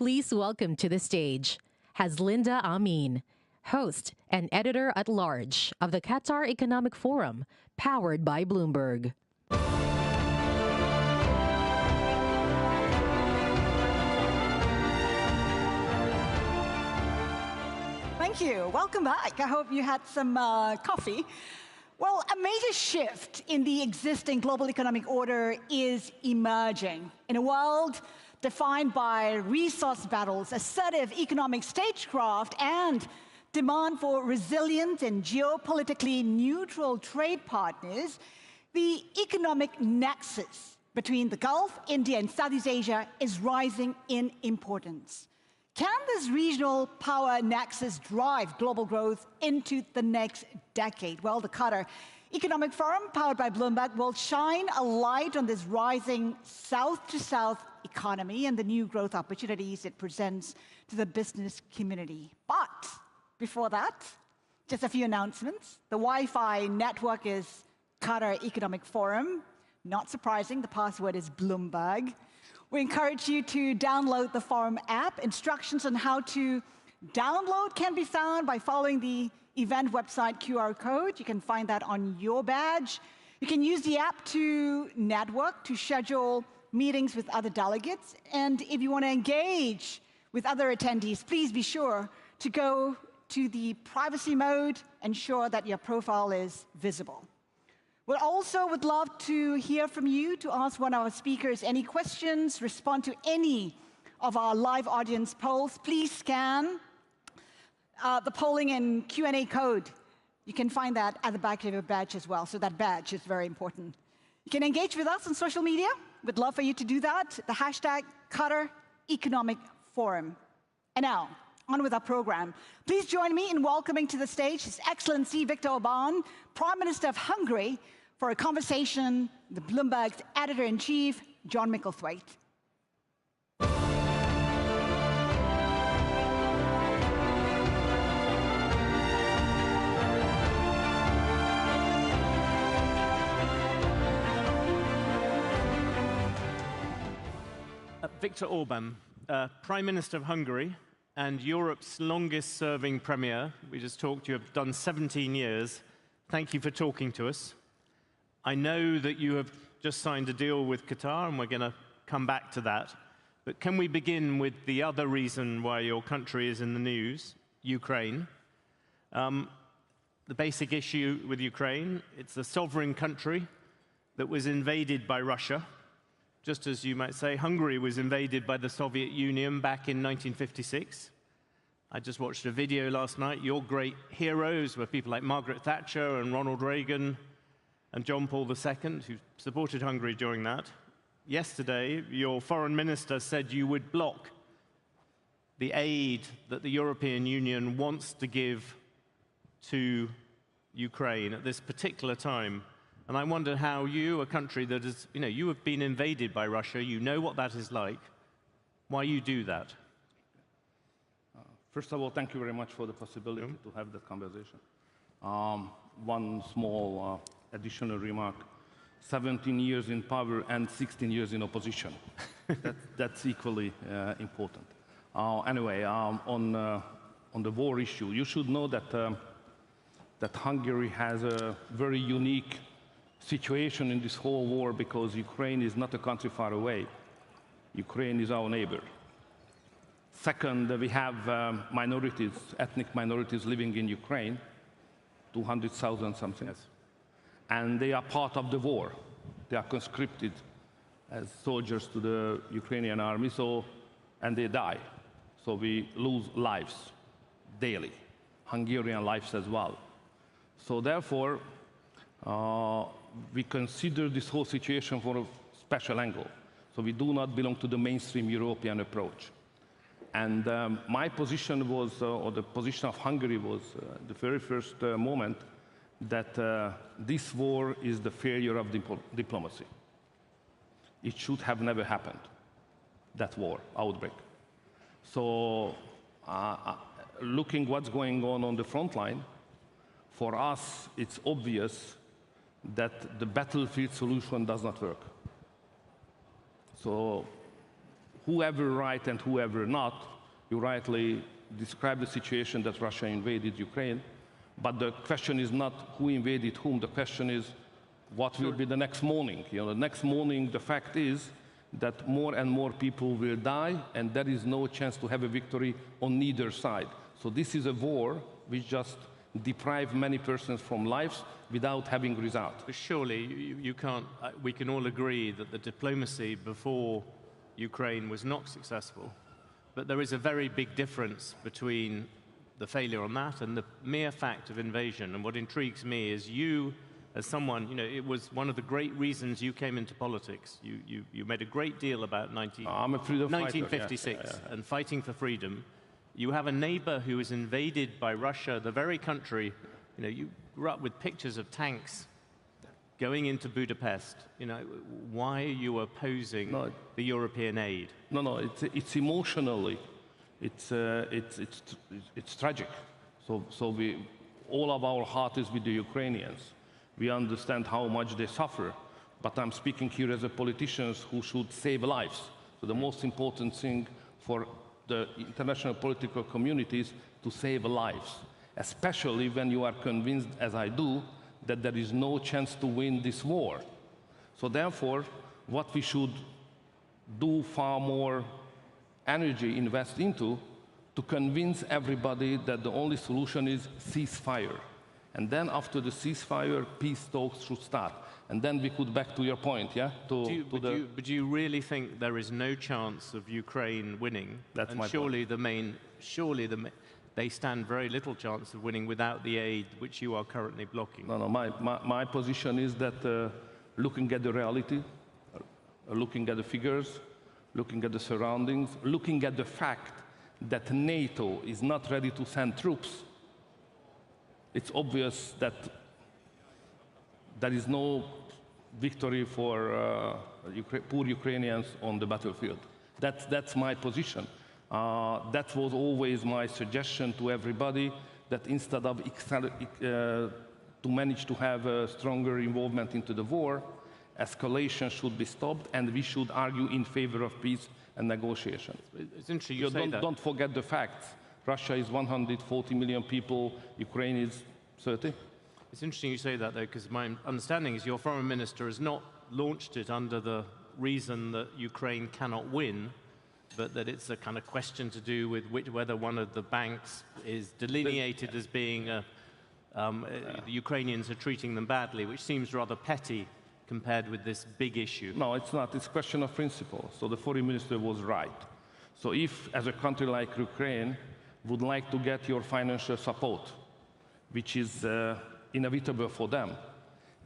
Please welcome to the stage Haslinda Amin, host and editor-at-large of the Qatar Economic Forum, powered by Bloomberg. Thank you. Welcome back. I hope you had some coffee. Well, a major shift in the existing global economic order is emerging. In a world defined by resource battles, assertive economic stagecraft, and demand for resilient and geopolitically neutral trade partners, the economic nexus between the Gulf, India, and Southeast Asia is rising in importance. Can this regional power nexus drive global growth into the next decade? Well, the Qatar Economic Forum, powered by Bloomberg, will shine a light on this rising south-to-south economy and the new growth opportunities it presents to the business community. But before that, just a few announcements. The Wi-Fi network is Qatar Economic Forum. Not surprising, the password is Bloomberg. We encourage you to download the Forum app. Instructions on how to download can be found by following the event website QR code. You can find that on your badge. You can use the app to network, to schedule meetings with other delegates. And if you want to engage with other attendees, please be sure to go to the privacy mode, ensure that your profile is visible. We also would love to hear from you, to ask one of our speakers any questions, respond to any of our live audience polls. Please scan the polling and Q&A code. You can find that at the back of your badge as well, so that badge is very important. You can engage with us on social media. We'd love for you to do that. The hashtag Qatar Economic Forum. And now, on with our program. Please join me in welcoming to the stage His Excellency Viktor Orbán, Prime Minister of Hungary, for a conversation with Bloomberg's editor-in-chief, John Micklethwaite. Viktor Orbán, Prime Minister of Hungary and Europe's longest-serving Premier. We just talked, you have done 17 years. Thank you for talking to us. I know that you have just signed a deal with Qatar, and we're going to come back to that. But can we begin with the other reason why your country is in the news, Ukraine? The basic issue with Ukraine, it's a sovereign country that was invaded by Russia. Just as you might say, Hungary was invaded by the Soviet Union back in 1956. I just watched a video last night. Your great heroes were people like Margaret Thatcher and Ronald Reagan and John Paul II, who supported Hungary during that. Yesterday, your foreign minister said you would block the aid that the European Union wants to give to Ukraine at this particular time. And I wonder how you, a country that is, you have been invaded by Russia, you know what that is like, why you do that? First of all, thank you very much for the possibility to have that conversation. One small additional remark. 17 years in power and 16 years in opposition. That's equally important. Anyway, on the war issue, you should know that Hungary has a very unique situation in this whole war because Ukraine is not a country far away. Ukraine is our neighbor. Second, we have minorities, ethnic minorities living in Ukraine, 200,000 something. Yes. And they are part of the war. They are conscripted as soldiers to the Ukrainian army, and they die. So we lose lives daily, Hungarian lives as well. So therefore, we consider this whole situation from a special angle. So we do not belong to the mainstream European approach. And my position was, or the position of Hungary was, the very first moment that this war is the failure of diplomacy. It should have never happened, that war, outbreak. So looking what's going on the front line, for us, it's obvious that the battlefield solution does not work. So whoever right and whoever not, you rightly describe the situation that Russia invaded Ukraine, but the question is not who invaded whom, the question is what will be the next morning. You know, the next morning, the fact is that more and more people will die, and there is no chance to have a victory on neither side. So this is a war which just deprives many persons from lives without having results. But surely you can't, we can all agree that the diplomacy before Ukraine was not successful, but there is a very big difference between the failure on that and the mere fact of invasion. And what intrigues me is you, as someone, you know, it was one of the great reasons you came into politics. You made a great deal about 1956 and fighting for freedom. You have a neighbor who is invaded by Russia, the very country, you know, you grew up with pictures of tanks going into Budapest. You know, why are you opposing the European aid? No, it's emotionally, it's tragic. So all of our heart is with the Ukrainians. We understand how much they suffer, but I'm speaking here as a politician who should save lives. So the most important thing for the international political community is to save lives, especially when you are convinced, as I do, that there is no chance to win this war. So therefore, what we should do far more energy invest into to convince everybody that the only solution is ceasefire. And then after the ceasefire, peace talks should start. And then we could back to your point, yeah? But do you really think there is no chance of Ukraine winning? That's my point. They stand very little chance of winning without the aid which you are currently blocking. No, my position is that looking at the reality, looking at the figures, looking at the surroundings, looking at the fact that NATO is not ready to send troops, it's obvious that there is no victory for poor Ukrainians on the battlefield. That's my position. That was always my suggestion to everybody, that instead of to manage to have a stronger involvement into the war, escalation should be stopped, and we should argue in favor of peace and negotiation. It's interesting you say that. Don't forget the facts. Russia is 140 million people, Ukraine is 30. It's interesting you say that, though, because my understanding is your foreign minister has not launched it under the reason that Ukraine cannot win, but that it's a kind of question to do with whether one of the banks is delineated as being the Ukrainians are treating them badly, which seems rather petty compared with this big issue. No, it's not. It's a question of principle. So the foreign minister was right. So if, as a country like Ukraine, would like to get your financial support, which is inevitable for them,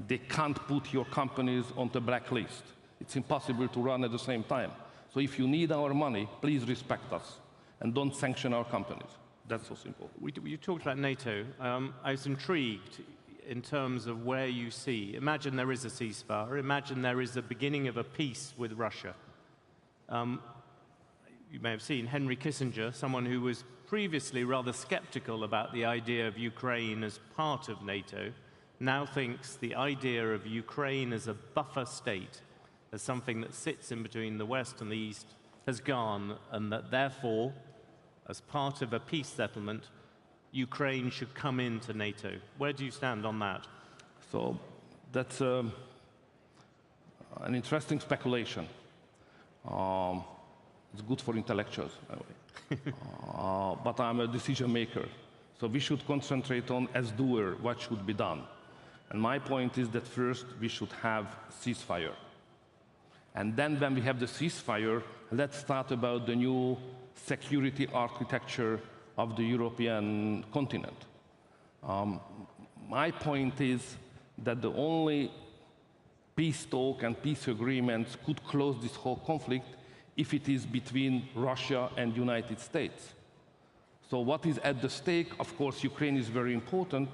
they can't put your companies on the blacklist. It's impossible to run at the same time. So if you need our money, please respect us and don't sanction our companies. That's so simple. You talked about NATO. I was intrigued in terms of where you see. Imagine there is a ceasefire. Imagine there is a beginning of a peace with Russia. You may have seen Henry Kissinger, someone who was previously rather skeptical about the idea of Ukraine as part of NATO, now thinks the idea of Ukraine as a buffer state, as something that sits in between the West and the East, has gone, and that therefore, as part of a peace settlement, Ukraine should come into NATO. Where do you stand on that? So that's an interesting speculation. It's good for intellectuals, by the way. But I'm a decision maker. So we should concentrate on, as doer, what should be done. And my point is that first we should have ceasefire. And then when we have the ceasefire, let's start about the new security architecture of the European continent. My point is that the only peace talk and peace agreements could close this whole conflict if it is between Russia and the United States. So what is at the stake? Of course, Ukraine is very important,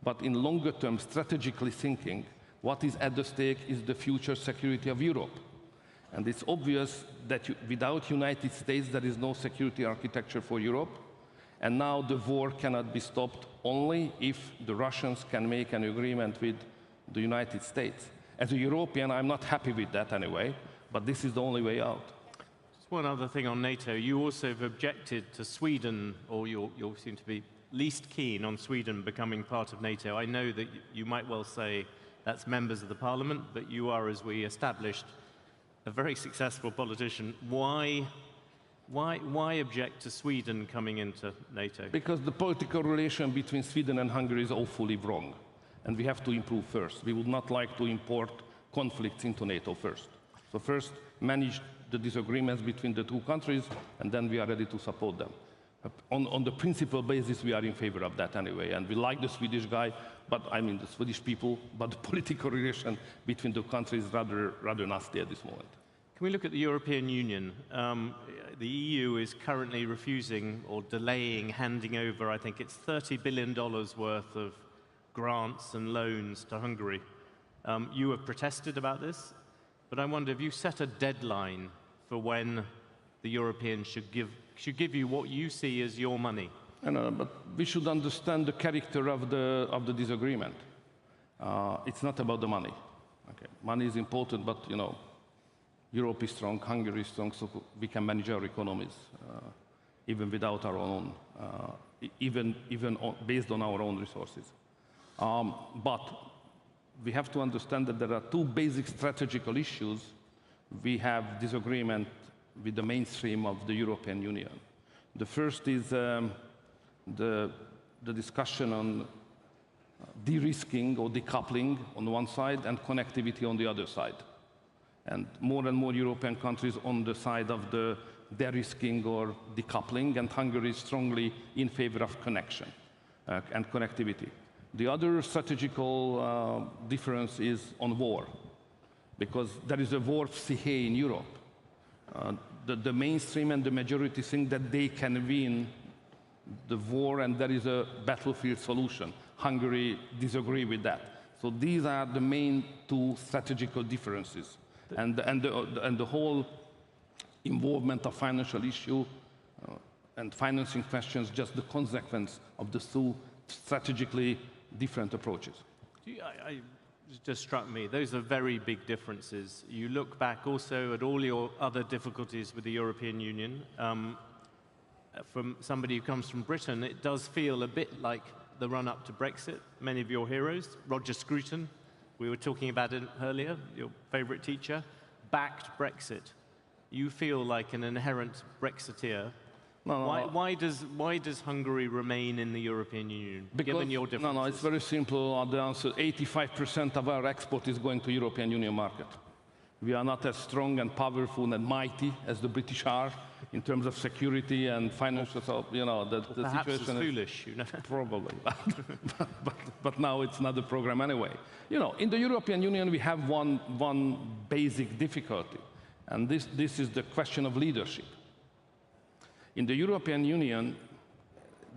but in longer term, strategically thinking, what is at the stake is the future security of Europe. And it's obvious that without United States, there is no security architecture for Europe. And now the war cannot be stopped only if the Russians can make an agreement with the United States. As a European, I'm not happy with that anyway, but this is the only way out. Just one other thing on NATO. You also have objected to Sweden, or you seem to be least keen on Sweden becoming part of NATO. I know that you might well say that's members of the parliament, but you are, as we established, a very successful politician. Why object to Sweden coming into NATO? Because the political relation between Sweden and Hungary is awfully wrong, and we have to improve first. We would not like to import conflicts into NATO first. So first, manage the disagreements between the two countries, and then we are ready to support them. On the principal basis, we are in favor of that anyway, and we like the Swedish guy, but I mean the Swedish people, but the political relation between the countries is rather nasty at this moment. Can we look at the European Union? The EU is currently refusing or delaying handing over, I think it's $30 billion worth of grants and loans to Hungary. You have protested about this, but I wonder, have you set a deadline for when the Europeans should give you what you see as your money? I know, but we should understand the character of the disagreement. It's not about the money. Okay. Money is important, but you know, Europe is strong, Hungary is strong, so we can manage our economies even without our own, based on our own resources. But we have to understand that there are two basic strategical issues we have disagreement with the mainstream of the European Union. The first is the discussion on de-risking or decoupling on one side and connectivity on the other side. And more European countries on the side of the de-risking or decoupling, and Hungary is strongly in favor of connection and connectivity. The other strategical difference is on war, because there is a war psyche in Europe. The mainstream and the majority think that they can win the war and there is a battlefield solution. Hungary disagree with that. So these are the main two strategical differences. And the whole involvement of financial issue and financing questions, just the consequence of the two strategically different approaches. It just struck me, those are very big differences. You look back also at all your other difficulties with the European Union. From somebody who comes from Britain, it does feel a bit like the run-up to Brexit. Many of your heroes, Roger Scruton, we were talking about it earlier, your favorite teacher, backed Brexit. You feel like an inherent Brexiteer. No. Why does Hungary remain in the European Union, given your differences? No, it's very simple. The answer, 85% of our export is going to European Union market. We are not as strong and powerful and mighty as the British are in terms of security and financial, you know, the perhaps situation is foolish, you know. Probably, but now it's not the program anyway. You know, in the European Union we have one basic difficulty, and this is the question of leadership. In the European Union,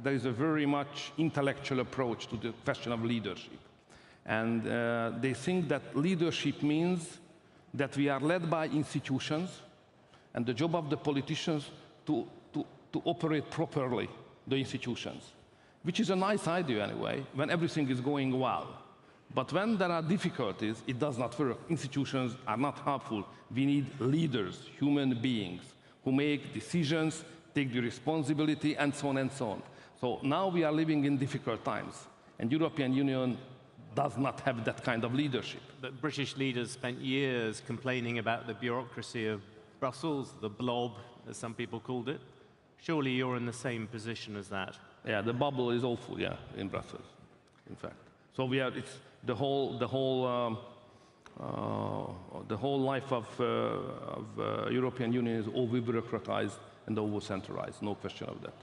there is a very much intellectual approach to the question of leadership. And they think that leadership means that we are led by institutions, and the job of the politicians to operate properly the institutions, which is a nice idea anyway, when everything is going well. But when there are difficulties, it does not work. Institutions are not helpful. We need leaders, human beings, who make decisions, take the responsibility, and so on and so on. So now we are living in difficult times, and European Union does not have that kind of leadership. But British leaders spent years complaining about the bureaucracy of Brussels, the blob, as some people called it. Surely you're in the same position as that. Yeah, the bubble is awful, yeah, in Brussels, in fact. So it's the whole life of European Union is over-bureaucratized and over-centralized, no question of that.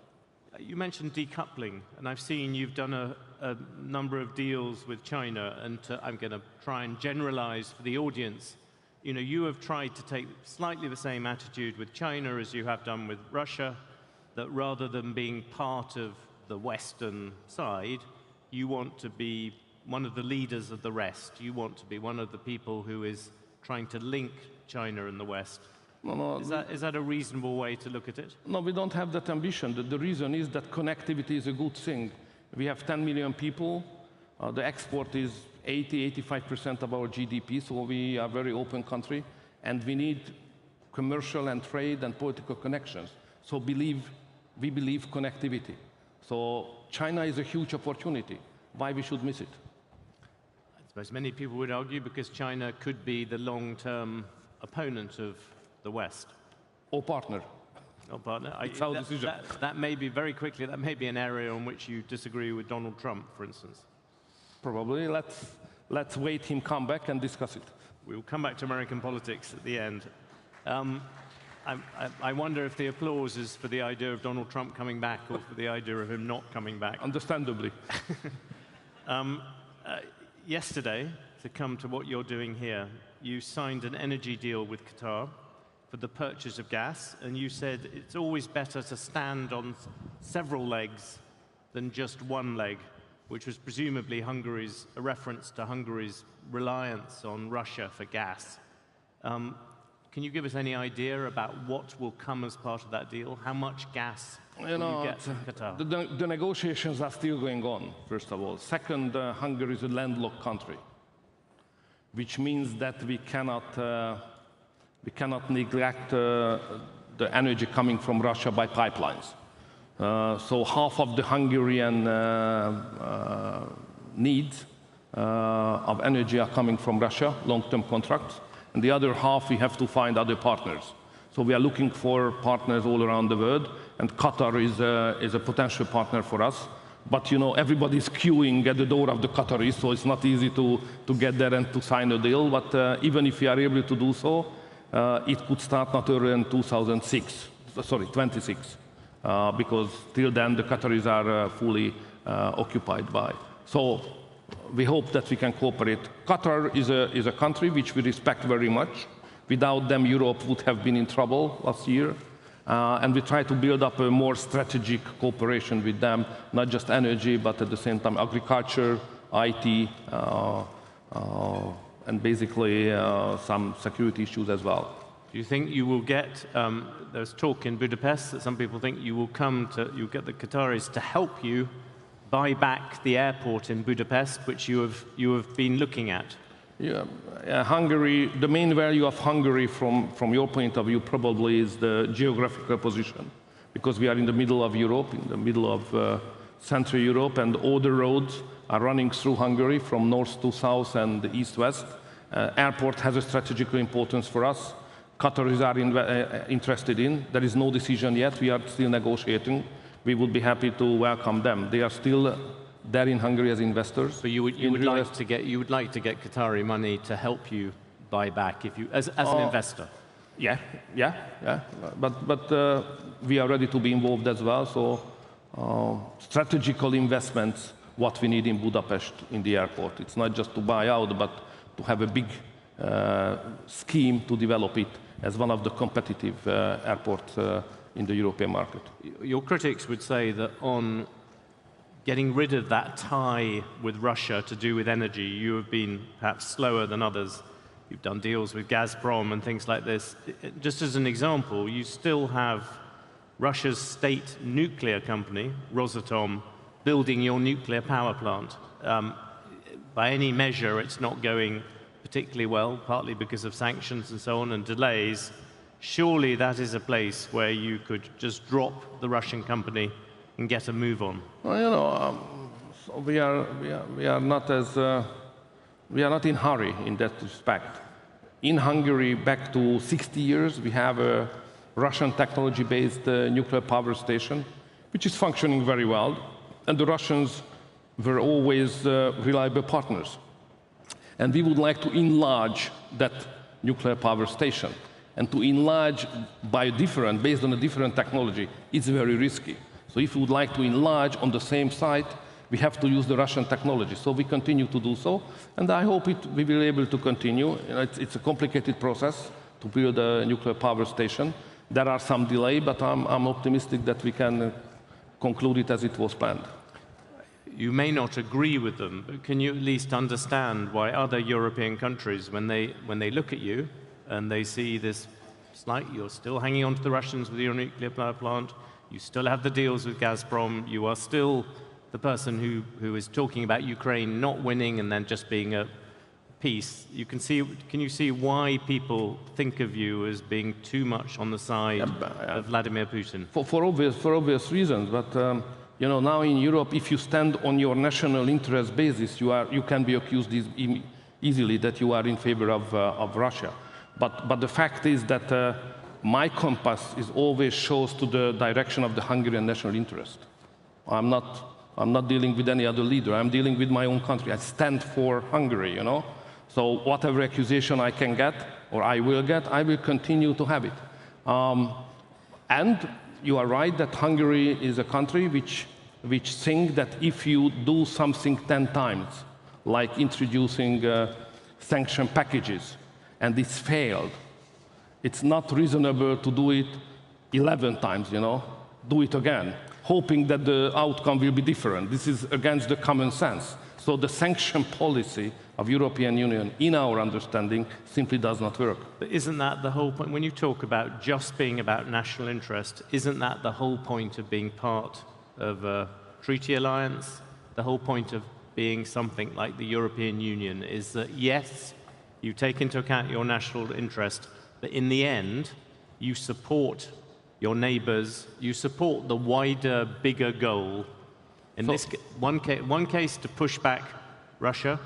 You mentioned decoupling, and I've seen you've done a number of deals with China, and I'm going to try and generalize for the audience. You know, you have tried to take slightly the same attitude with China as you have done with Russia, that rather than being part of the Western side, you want to be one of the leaders of the rest. You want to be one of the people who is trying to link China and the West. No, is that a reasonable way to look at it? No, we don't have that ambition. The reason is that connectivity is a good thing. We have 10 million people. The export is 80–85% of our GDP, so we are a very open country, and we need commercial and trade and political connections. So we believe connectivity. So China is a huge opportunity. Why we should miss it? I suppose many people would argue because China could be the long-term opponent of the West. Or partner. Or partner. It's our decision. That may be, very quickly, that may be an area on which you disagree with Donald Trump, for instance. Probably. Let's wait him come back and discuss it. We'll come back to American politics at the end. I wonder if the applause is for the idea of Donald Trump coming back or for the idea of him not coming back. Understandably. Yesterday, to come to what you're doing here, you signed an energy deal with Qatar for the purchase of gas, and you said it's always better to stand on several legs than just one leg, which was presumably a reference to Hungary's reliance on Russia for gas. Can you give us any idea about what will come as part of that deal? How much gas will you get from Qatar? The negotiations are still going on, first of all. Second, Hungary is a landlocked country, which means that we cannot neglect the energy coming from Russia by pipelines. So half of the Hungarian needs of energy are coming from Russia, long-term contracts. And the other half, we have to find other partners. So we are looking for partners all around the world, and Qatar is a potential partner for us. But you know, everybody's queuing at the door of the Qataris, so it's not easy to get there and to sign a deal. But even if we are able to do so, it could start not earlier in 26, because till then the Qataris are fully occupied by. So we hope that we can cooperate. Qatar is a country which we respect very much. Without them, Europe would have been in trouble last year. And we try to build up a more strategic cooperation with them, not just energy, but at the same time agriculture, IT, and basically some security issues as well. Do you think you will get, there's talk in Budapest that some people think you'll get the Qataris to help you buy back the airport in Budapest, which you have been looking at? Yeah, Hungary, the main value of Hungary from your point of view probably is the geographical position, because we are in the middle of Europe, in the middle of Central Europe, and all the roads are running through Hungary from north to south and east-west. Airport has a strategical importance for us. Qataris are interested in. There is no decision yet. We are still negotiating. We would be happy to welcome them. They are still there in Hungary as investors. So you would like to get Qatari money to help you buy back as an investor? Yeah. But we are ready to be involved as well. So strategical investments, what we need in Budapest in the airport. It's not just to buy out, but to have a big scheme to develop it as one of the competitive airports in the European market. Your critics would say that on getting rid of that tie with Russia to do with energy, you have been perhaps slower than others. You've done deals with Gazprom and things like this. Just as an example, you still have Russia's state nuclear company, Rosatom, building your nuclear power plant. By any measure, it's not going particularly well, partly because of sanctions and so on and delays. Surely that is a place where you could just drop the Russian company and get a move on. Well, you know, so we are not in hurry in that respect. In Hungary, back to 60 years, we have a Russian technology-based nuclear power station, which is functioning very well, and the Russians were always reliable partners. And we would like to enlarge that nuclear power station. And to enlarge based on a different technology, it's very risky. So if we would like to enlarge on the same site, we have to use the Russian technology. So we continue to do so, and I hope we will be able to continue. You know, it's a complicated process to build a nuclear power station. There are some delay, but I'm optimistic that we can conclude it as it was planned. You may not agree with them, but can you at least understand why other European countries, when they look at you and they see this you're still hanging on to the Russians with your nuclear power plant, you still have the deals with Gazprom, you are still the person who is talking about Ukraine not winning and then just being a peace, can you see why people think of you as being too much on the side of Vladimir Putin? For obvious reasons, but you know, now in Europe, if you stand on your national interest basis, you can be accused easily that you are in favor of Russia. But the fact is that my compass is always shows to the direction of the Hungarian national interest. I'm not dealing with any other leader. I'm dealing with my own country. I stand for Hungary, you know. So whatever accusation I can get, or I will continue to have it. And you are right that Hungary is a country which thinks that if you do something 10 times, like introducing sanction packages, and this failed, it's not reasonable to do it 11 times, you know, do it again, hoping that the outcome will be different. This is against the common sense. So the sanction policy of European Union, in our understanding, simply does not work. But isn't that the whole point? When you talk about just being about national interest, isn't that the whole point of being part of a treaty alliance? The whole point of being something like the European Union is that, yes, you take into account your national interest, but in the end, you support your neighbors, you support the wider, bigger goal. In this one case to push back Russia,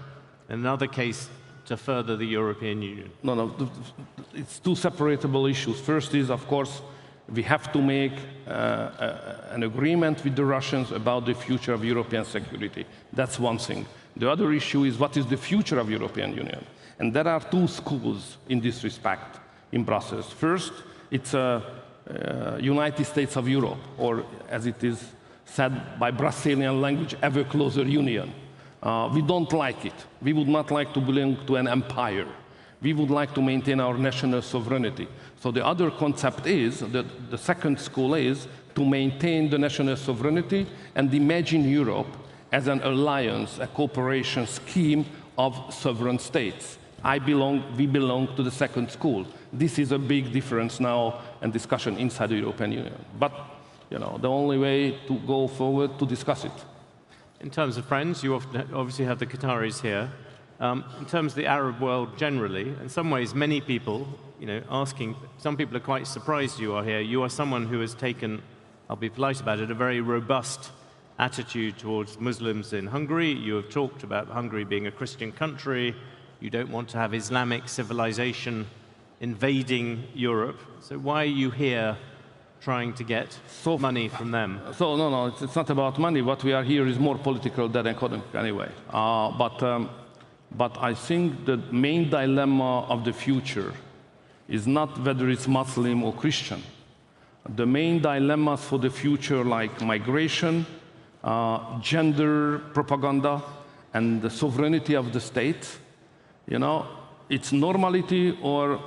another case to further the European Union. No, it's two separable issues. First is, of course, we have to make an agreement with the Russians about the future of European security. That's one thing. The other issue is what is the future of European Union? And there are two schools in this respect in Brussels. First, it's United States of Europe, or as it is said by Brazilian language, ever closer union. We don't like it. We would not like to belong to an empire. We would like to maintain our national sovereignty. So the other concept is, the second school is, to maintain the national sovereignty and imagine Europe as an alliance, a cooperation scheme of sovereign states. We belong to the second school. This is a big difference now and discussion inside the European Union. But, you know, the only way to go forward to discuss it. In terms of friends, you obviously have the Qataris here. In terms of the Arab world generally, in some ways, many people, you know, some people are quite surprised you are here. You are someone who has taken, I'll be polite about it, a very robust attitude towards Muslims in Hungary. You have talked about Hungary being a Christian country. You don't want to have Islamic civilization invading Europe. So why are you here trying to get money from them? So no, it's not about money. What we are here is more political than economic anyway. But I think the main dilemma of the future is not whether it's Muslim or Christian. The main dilemmas for the future, like migration, gender propaganda, and the sovereignty of the state, you know, it's normality or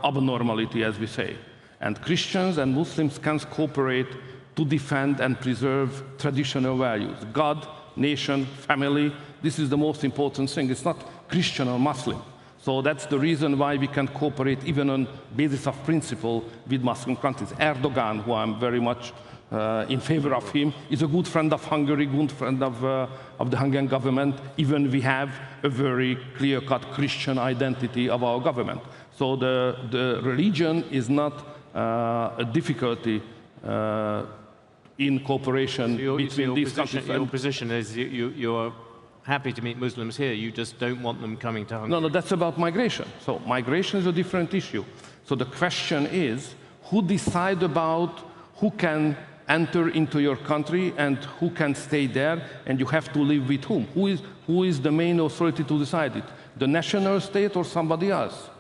abnormality, as we say. And Christians and Muslims can cooperate to defend and preserve traditional values. God, nation, family, this is the most important thing. It's not Christian or Muslim. So that's the reason why we can cooperate even on basis of principle with Muslim countries. Erdogan, who I'm very much in favor of him, is a good friend of Hungary, good friend of the Hungarian government. Even we have a very clear-cut Christian identity of our government. So the religion is not a difficulty in cooperation between these countries. Your position is you are happy to meet Muslims here, you just don't want them coming to Hungary. No, that's about migration. So migration is a different issue. So the question is, who decide about who can enter into your country and who can stay there, and you have to live with whom? Who is the main authority to decide it? The national state or somebody else?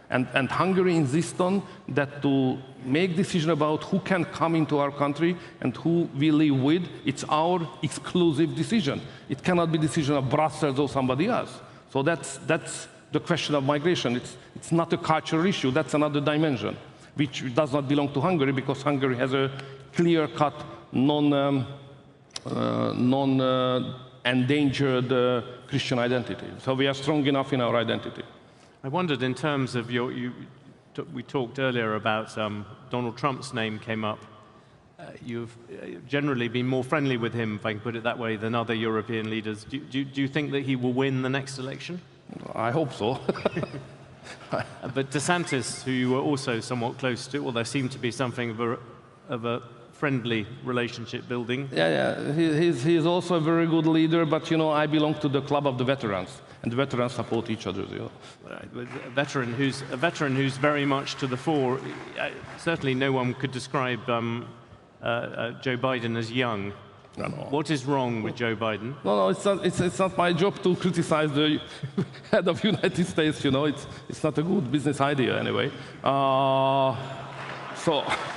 And Hungary insists on that to make decision about who can come into our country and who we live with, it's our exclusive decision. It cannot be decision of Brussels or somebody else. So that's the question of migration. It's not a cultural issue, that's another dimension, which does not belong to Hungary because Hungary has a clear-cut, non-endangered Christian identity. So we are strong enough in our identity. I wondered in terms of we talked earlier about Donald Trump's name came up. You've generally been more friendly with him, if I can put it that way, than other European leaders. Do you think that he will win the next election? I hope so. But DeSantis, who you were also somewhat close to, well, there seemed to be something of a friendly relationship building. Yeah. He's also a very good leader, but you know, I belong to the club of the veterans, and the veterans support each other. You know. Right. A veteran who's very much to the fore. Certainly, no one could describe Joe Biden as young. No. What is wrong with Joe Biden? No, it's not my job to criticize the head of the United States. You know, it's not a good business idea anyway. But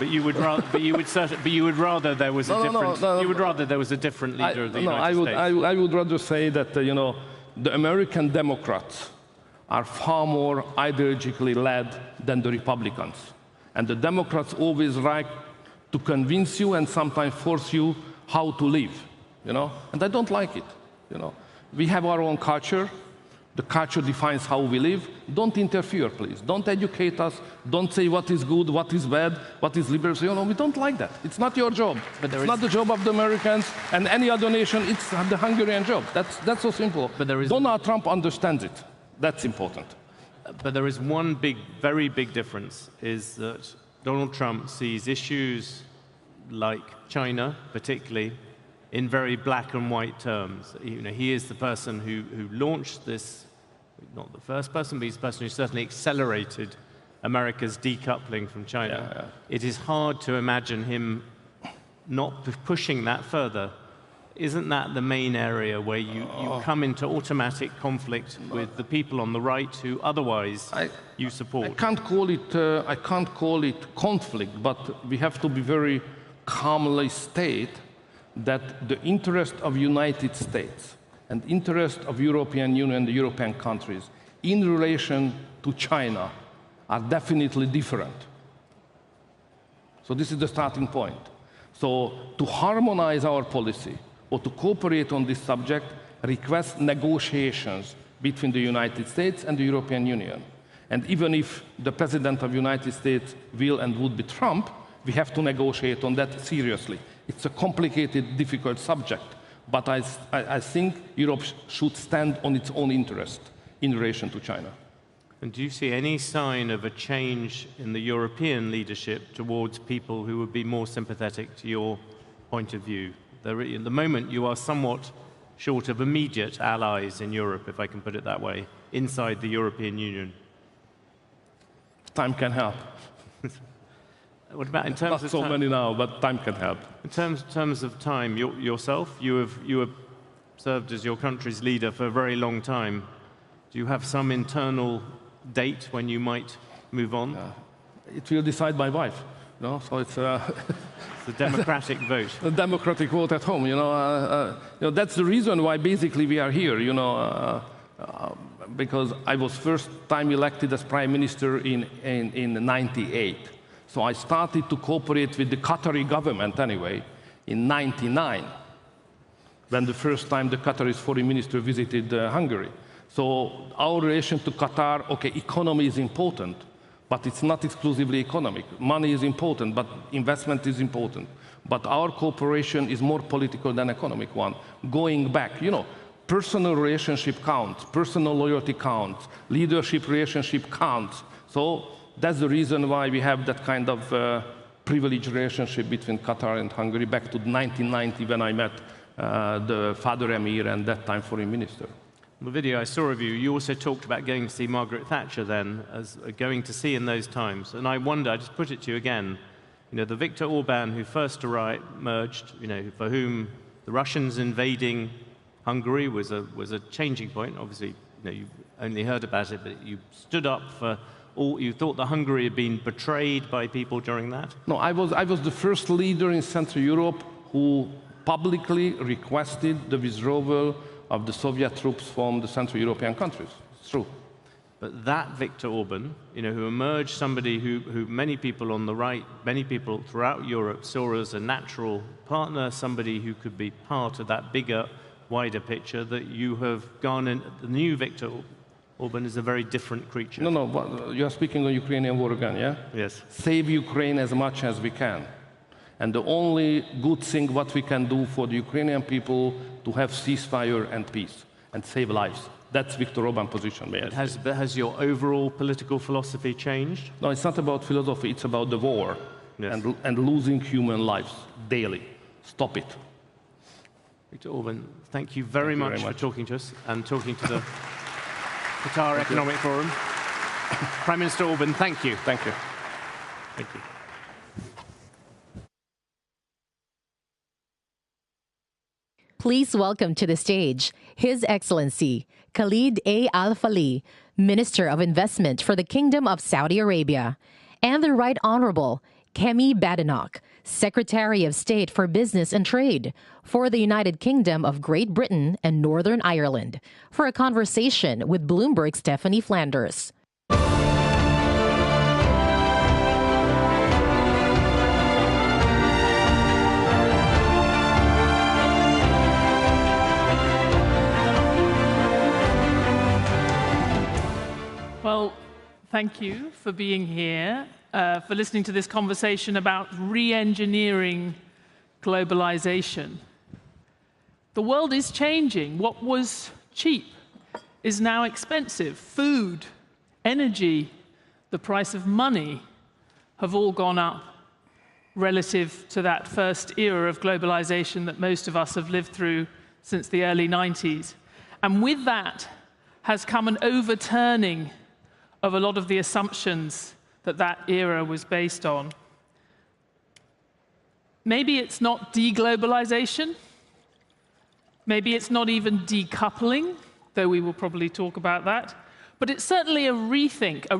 you would rather there was a different. You would rather there was a different leader of the United States. I would rather say that you know, the American Democrats are far more ideologically led than the Republicans, and the Democrats always like to convince you and sometimes force you how to live, you know, and I don't like it, you know. We have our own culture. The culture defines how we live. Don't interfere, please. Don't educate us. Don't say what is good, what is bad, what is liberal. You know, we don't like that. It's not your job. But it's not the job of the Americans and any other nation. It's the Hungarian job. That's so simple. But Donald Trump understands it. That's important. But there is one very big difference, is that Donald Trump sees issues like China, particularly, in very black and white terms. You know, he is the person who launched this, not the first person, but he's the person who certainly accelerated America's decoupling from China. Yeah. It is hard to imagine him not pushing that further. Isn't that the main area where you come into automatic conflict with the people on the right who otherwise you support? I can't call it conflict, but we have to be very calmly state that the interest of United States and interest of European Union and the European countries in relation to China are definitely different. So this is the starting point. So to harmonize our policy or to cooperate on this subject requires negotiations between the United States and the European Union. And even if the President of the United States will and would be Trump, we have to negotiate on that seriously. It's a complicated, difficult subject, but I think Europe should stand on its own interest in relation to China. And do you see any sign of a change in the European leadership towards people who would be more sympathetic to your point of view? At the moment, you are somewhat short of immediate allies in Europe, if I can put it that way, inside the European Union. Time can help. What about in terms of time? Not so many now, but time can help. In terms of time, yourself, you have served as your country's leader for a very long time. Do you have some internal date when you might move on? It will decide my wife. You know, so it's a democratic vote. A democratic vote at home. You know, that's the reason why basically we are here. You know, because I was first time elected as prime minister in '98. So I started to cooperate with the Qatari government anyway in '99, when the first time the Qatari foreign minister visited Hungary. So our relation to Qatar, okay, economy is important, but it's not exclusively economic. Money is important, but investment is important. But our cooperation is more political than economic one. Going back, you know, personal relationship counts, personal loyalty counts, leadership relationship counts. So that's the reason why we have that kind of privileged relationship between Qatar and Hungary back to 1990 when I met the Father Emir and that time foreign minister. The video I saw of you, you also talked about going to see Margaret Thatcher then, as going to see in those times. And I wonder, I just put it to you again, you know, the Viktor Orban who first emerged, you know, for whom the Russians invading Hungary was a changing point. Obviously, you know, you only heard about it, but you stood up for all. You thought that Hungary had been betrayed by people during that? No, I was the first leader in Central Europe who publicly requested the withdrawal of the Soviet troops from the Central European countries. It's true. But that Viktor Orban, you know, who emerged somebody who many people on the right, many people throughout Europe saw as a natural partner, somebody who could be part of that bigger, wider picture, that you have gone in. The new Viktor Orban is a very different creature. No, but you are speaking on Ukrainian war again, yeah? Yes. Save Ukraine as much as we can. And the only good thing what we can do for the Ukrainian people to have ceasefire and peace and save lives. That's Viktor Orban's position. Has your overall political philosophy changed? No, it's not about philosophy, it's about the war. Yes. And losing human lives daily. Stop it. Viktor Orbán, thank you very much for talking to us and talking to the Qatar Economic Forum. Prime Minister Orbán, thank you. Thank you. Thank you. Please welcome to the stage His Excellency Khalid Al Falih, Minister of Investment for the Kingdom of Saudi Arabia, and the Right Honorable Kemi Badenoch, Secretary of State for Business and Trade for the United Kingdom of Great Britain and Northern Ireland, for a conversation with Bloomberg's Stephanie Flanders. Well, thank you for being here, for listening to this conversation about re-engineering globalization. The world is changing. What was cheap is now expensive. Food, energy, the price of money have all gone up relative to that first era of globalization that most of us have lived through since the early 90s. And with that has come an overturning of a lot of the assumptions that that era was based on. Maybe it's not deglobalization. Maybe it's not even decoupling, though we will probably talk about that. But it's certainly a rethink, a